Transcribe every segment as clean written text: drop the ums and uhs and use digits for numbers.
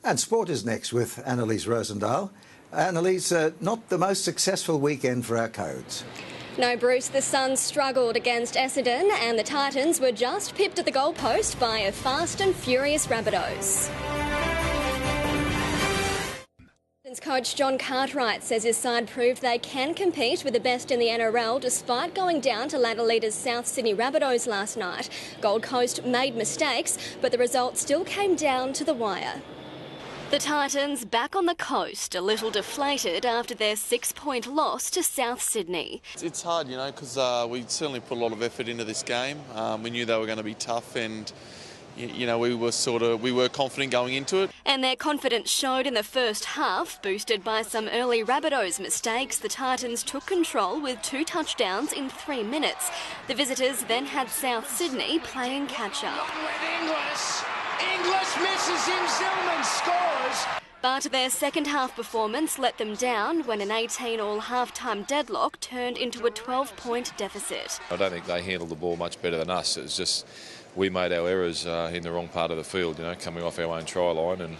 And sport is next with Anna-Lise Rosendahl. Anna-Lise, not the most successful weekend for our Codes. No, Bruce, the Suns struggled against Essendon and the Titans were just pipped at the goalpost by a fast and furious Rabbitohs. Coach John Cartwright says his side proved they can compete with the best in the NRL despite going down to ladder leaders South Sydney Rabbitohs last night. Gold Coast made mistakes, but the result still came down to the wire. The Titans back on the coast, a little deflated after their 6-point loss to South Sydney. It's hard, you know, because we certainly put a lot of effort into this game. We knew they were going to be tough and, you know, we were confident going into it. And their confidence showed in the first half. Boosted by some early Rabbitohs mistakes, the Titans took control with 2 touchdowns in 3 minutes. The visitors then had South Sydney playing catch-up. Inglis misses him, Zillman scores. But their second half performance let them down when an 18-all half-time deadlock turned into a 12-point deficit. I don't think they handled the ball much better than us. It was just we made our errors in the wrong part of the field, you know, coming off our own try line,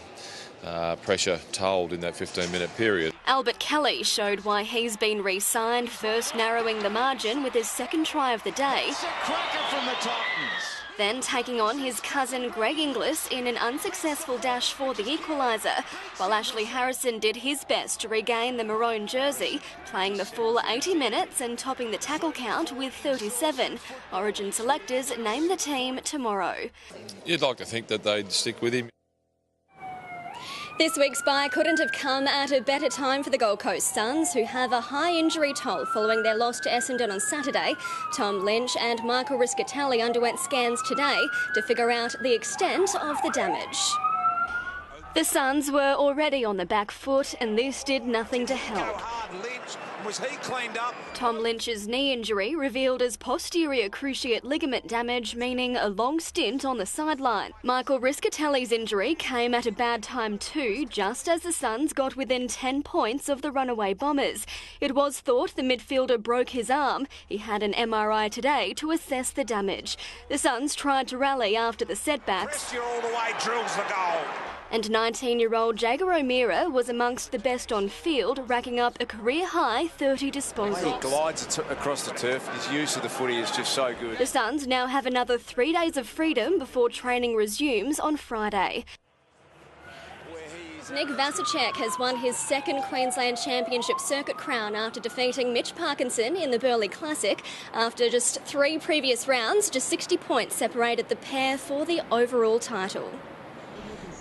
and pressure told in that 15-minute period. Albert Kelly showed why he's been re-signed, first narrowing the margin with his second try of the day. It's a cracker from the Titans. Then taking on his cousin Greg Inglis in an unsuccessful dash for the equaliser, while Ashley Harrison did his best to regain the maroon jersey, playing the full 80 minutes and topping the tackle count with 37. Origin selectors name the team tomorrow. You'd like to think that they'd stick with him. This week's bye couldn't have come at a better time for the Gold Coast Suns, who have a high injury toll following their loss to Essendon on Saturday. Tom Lynch and Michael Riscatelli underwent scans today to figure out the extent of the damage. The Suns were already on the back foot, and this did nothing to help. Was he cleaned up? Tom Lynch's knee injury revealed as posterior cruciate ligament damage, meaning a long stint on the sideline. Michael Riscatelli's injury came at a bad time too, just as the Suns got within 10 points of the runaway Bombers. It was thought the midfielder broke his arm. He had an MRI today to assess the damage. The Suns tried to rally after the setbacks. All the way drills the goal. And 19-year-old Jager O'Meara was amongst the best on field, racking up a career-high 30 disposals. He glides across the turf. His use of the footy is just so good. The Suns now have another 3 days of freedom before training resumes on Friday. Nick Vasicek has won his second Queensland Championship circuit crown after defeating Mitch Parkinson in the Burleigh Classic. After just 3 previous rounds, just 60 points separated the pair for the overall title.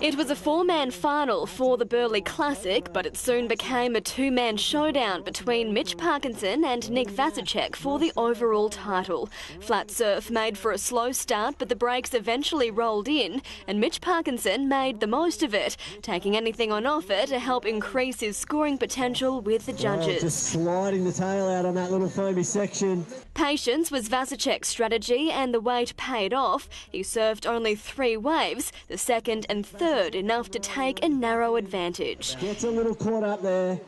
It was a 4-man final for the Burleigh Classic, but it soon became a 2-man showdown between Mitch Parkinson and Nick Vasicek for the overall title. Flat surf made for a slow start, but the breaks eventually rolled in, and Mitch Parkinson made the most of it, taking anything on offer to help increase his scoring potential with the judges. Just sliding the tail out on that little foamy section. Patience was Vasicek's strategy, and the weight paid off. He surfed only 3 waves, the second and third enough to take a narrow advantage. Gets a little caught up there.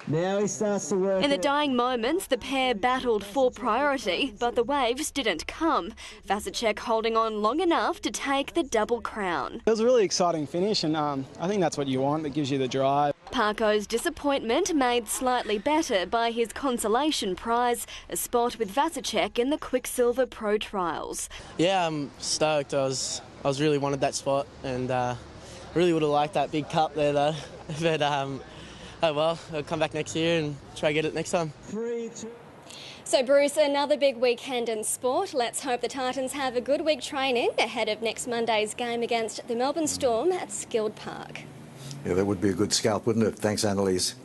Now he starts to work. In the dying moments, the pair battled for priority, but the waves didn't come. Vasicek holding on long enough to take the double crown. It was a really exciting finish, and I think that's what you want. It gives you the drive. Parko's disappointment made slightly better by his consolation prize, a spot with Vasicek in the Quicksilver Pro Trials. Yeah, I'm stoked. I was really wanted that spot, and really would have liked that big cup there though. But oh well, I'll come back next year and try to get it next time. So Bruce, another big weekend in sport. Let's hope the Titans have a good week training ahead of next Monday's game against the Melbourne Storm at Skilled Park. Yeah, that would be a good scalp, wouldn't it? Thanks, Anna-Lise.